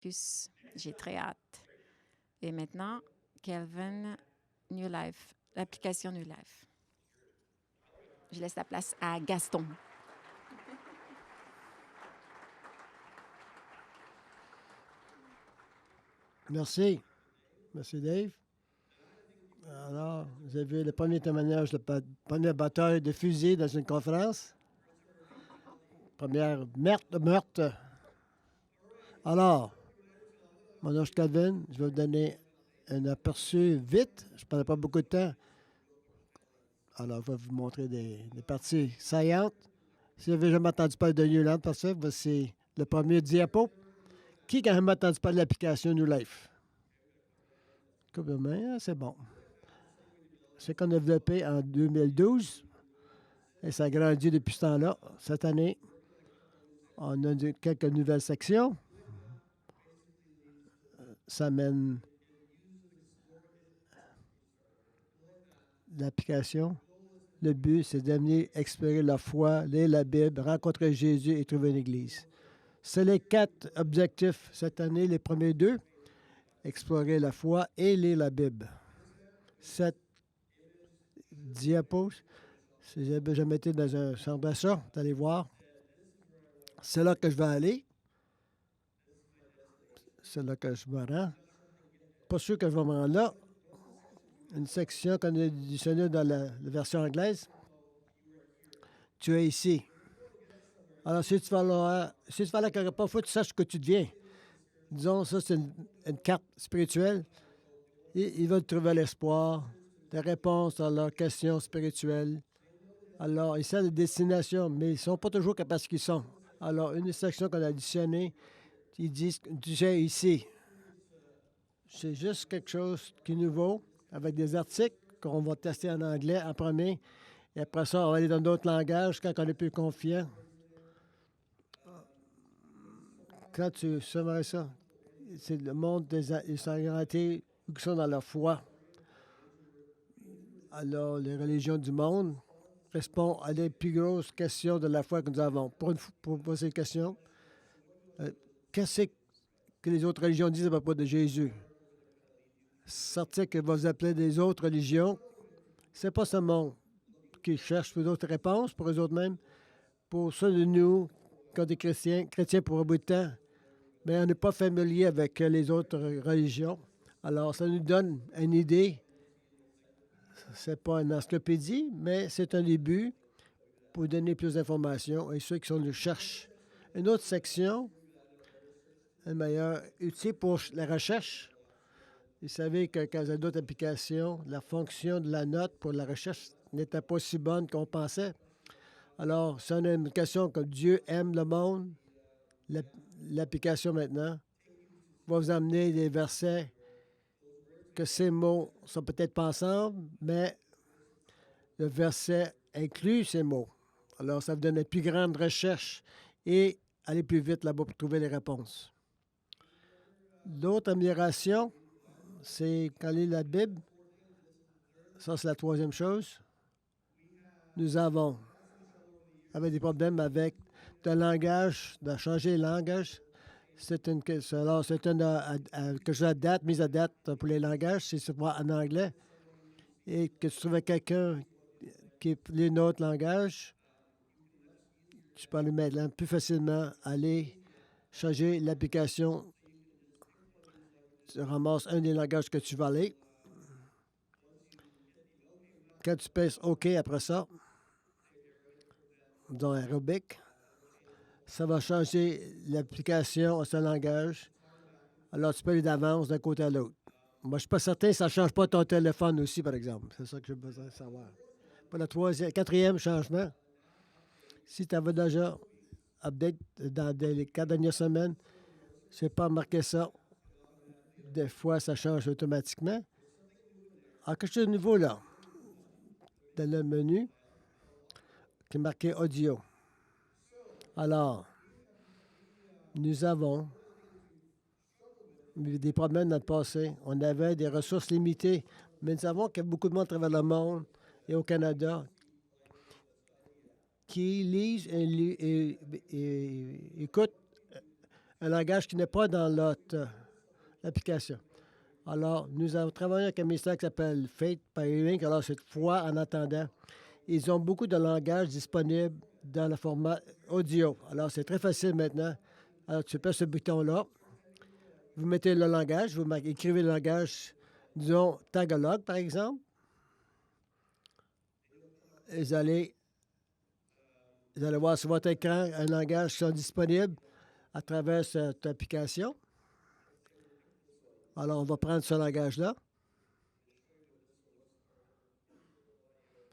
J'ai très hâte. Et maintenant, Kelvin, New Life, l'application New Life. Je laisse la place à Gaston. Merci. Merci, Dave. Alors, vous avez vu le premier témoignage, la première bataille de fusil dans une conférence. Première meurtre. Alors, mon nom est Calvin. Je vais vous donner un aperçu vite. Je ne prendrai pas beaucoup de temps. Alors, je vais vous montrer des parties saillantes. Si vous n'avez jamais entendu parler de Newland, parce que voici le premier diapo. Qui a jamais entendu parler de l'application New Life? Coupe de main, c'est bon. C'est qu'on a développé en 2012 et ça a grandi depuis ce temps-là. Cette année, on a quelques nouvelles sections. Ça mène l'application. Le but, c'est d'amener explorer la foi, lire la Bible, rencontrer Jésus et trouver une église. C'est les 4 objectifs cette année, les premiers 2. Explorer la foi et lire la Bible. Cette diapo, si vous n'avez jamais été dans un centre d'achat, vous allez voir. C'est là que je vais aller. C'est là que je me rends. Pas sûr que je vais me rendre là. Une section qu'on a additionnée dans la version anglaise. Tu es ici. Alors, si tu vas là quelque part, il faut que tu saches que tu deviens. Disons, ça, c'est une carte spirituelle. Et ils veulent trouver l'espoir, des réponses à leurs questions spirituelles. Alors, ils savent les destinations, mais ils ne sont pas toujours capables de ce qu'ils sont. Alors, une section qu'on a additionnée, ils disent tu es ici. C'est juste quelque chose qui est nouveau, avec des articles qu'on va tester en anglais en premier. Et après ça, on va aller dans d'autres langages quand on est plus confiant. Quand tu sauverais ça, c'est le monde des orientés qui sont dans la foi. Alors, les religions du monde répondent à les plus grosses questions de la foi que nous avons. Pour poser une question, qu'est-ce que les autres religions disent à propos de Jésus? Sortir que vous appelez des autres religions, c'est pas ce monde qui cherche pour d'autres réponses pour eux autres mêmes. Pour ceux de nous, quand des chrétiens pour un bout de temps, mais on n'est pas familier avec les autres religions. Alors, ça nous donne une idée. C'est pas une encyclopédie, mais c'est un début pour donner plus d'informations et ceux qui sont le cherchent. Une autre section, un meilleur outil pour la recherche. Vous savez que quand il y a d'autres applications, la fonction de la note pour la recherche n'était pas si bonne qu'on pensait. Alors, si on a une question comme Dieu aime le monde, l'application maintenant va vous amener des versets que ces mots sont peut-être pas ensemble, mais le verset inclut ces mots. Alors, ça vous donne une plus grande recherche et aller plus vite là-bas pour trouver les réponses. L'autre amélioration, c'est quand on lit la Bible. Ça, c'est la troisième chose. Nous avons avec des problèmes avec le langage, de changer le langage. C'est une que je date, mise à date pour les langages, c'est en anglais. Et que tu trouves quelqu'un qui lit notre langage, tu peux aller maintenant plus facilement aller changer l'application. Tu ramasses un des langages que tu vas aller. Quand tu pèses OK après ça, dans Aerobic, ça va changer l'application à ce langage. Alors, tu peux aller d'avance d'un côté à l'autre. Moi, je ne suis pas certain que ça ne change pas ton téléphone aussi, par exemple. C'est ça que j'ai besoin de savoir. Pour le quatrième changement, si tu avais déjà update dans les 4 dernières semaines, je n'ai pas remarqué ça. Des fois, ça change automatiquement. Alors, quelque chose de nouveau là, dans le menu, qui est marqué audio. Alors, nous avons des problèmes dans le passé. On avait des ressources limitées, mais nous savons qu'il y a beaucoup de monde à travers le monde et au Canada qui lisent et écoutent un langage qui n'est pas dans l'application. Alors, nous avons travaillé avec un ministère qui s'appelle Faith by Hearing, alors c'est foi en attendant. Ils ont beaucoup de langages disponibles dans le format audio. Alors, c'est très facile maintenant. Alors, tu pèses ce bouton-là, vous mettez le langage, vous écrivez le langage, disons, Tagalog, par exemple. Et vous allez voir sur votre écran un langage qui sont disponibles à travers cette application. Alors, on va prendre ce langage-là.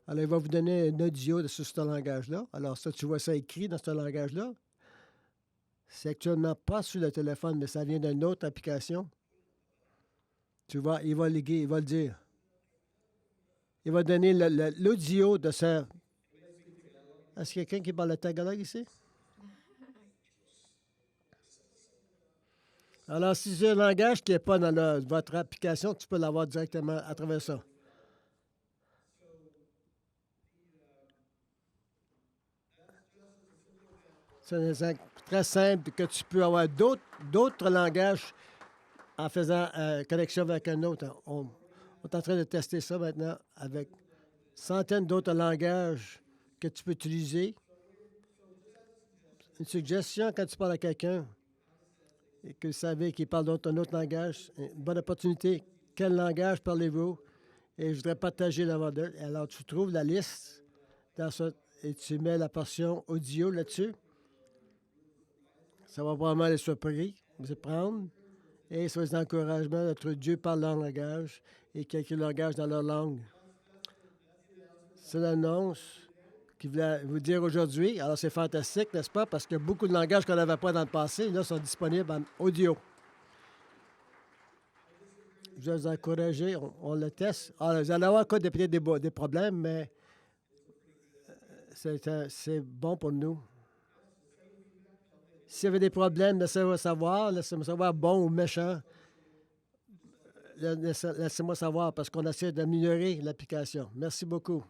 Alors, il va vous donner un audio sur ce langage-là. Alors, ça, tu vois ça écrit dans ce langage-là. C'est actuellement pas sur le téléphone, mais ça vient d'une autre application. Tu vois, il va le dire. Il va donner l'audio de ça. Est-ce qu'il y a quelqu'un qui parle le tagalog ici? Alors, si c'est un langage qui n'est pas dans votre application, tu peux l'avoir directement à travers ça. C'est un exemple très simple que tu peux avoir d'autres langages en faisant connexion avec un autre. On est en train de tester ça maintenant avec centaines d'autres langages que tu peux utiliser. Une suggestion quand tu parles à quelqu'un et que vous savez qu'il parle un autre langage, une bonne opportunité. Quel langage parlez-vous? Et je voudrais partager l'avant d'eux. Alors, tu trouves la liste dans ça et tu mets la portion audio là-dessus. Ça va vraiment les surprendre, vous prendre. Et ça va les encouragements. Notre Dieu parle leur langage et quelques langages dans leur langue. C'est l'annonce qu'il voulait vous dire aujourd'hui. Alors, c'est fantastique, n'est-ce pas? Parce que beaucoup de langages qu'on n'avait pas dans le passé, là, sont disponibles en audio. Je vais vous encourager, on le teste. Alors, vous allez avoir encore peut-être des problèmes, mais c'est bon pour nous. S'il y avait des problèmes, laissez-moi savoir bon ou méchant. Laissez-moi savoir parce qu'on essaie d'améliorer l'application. Merci beaucoup.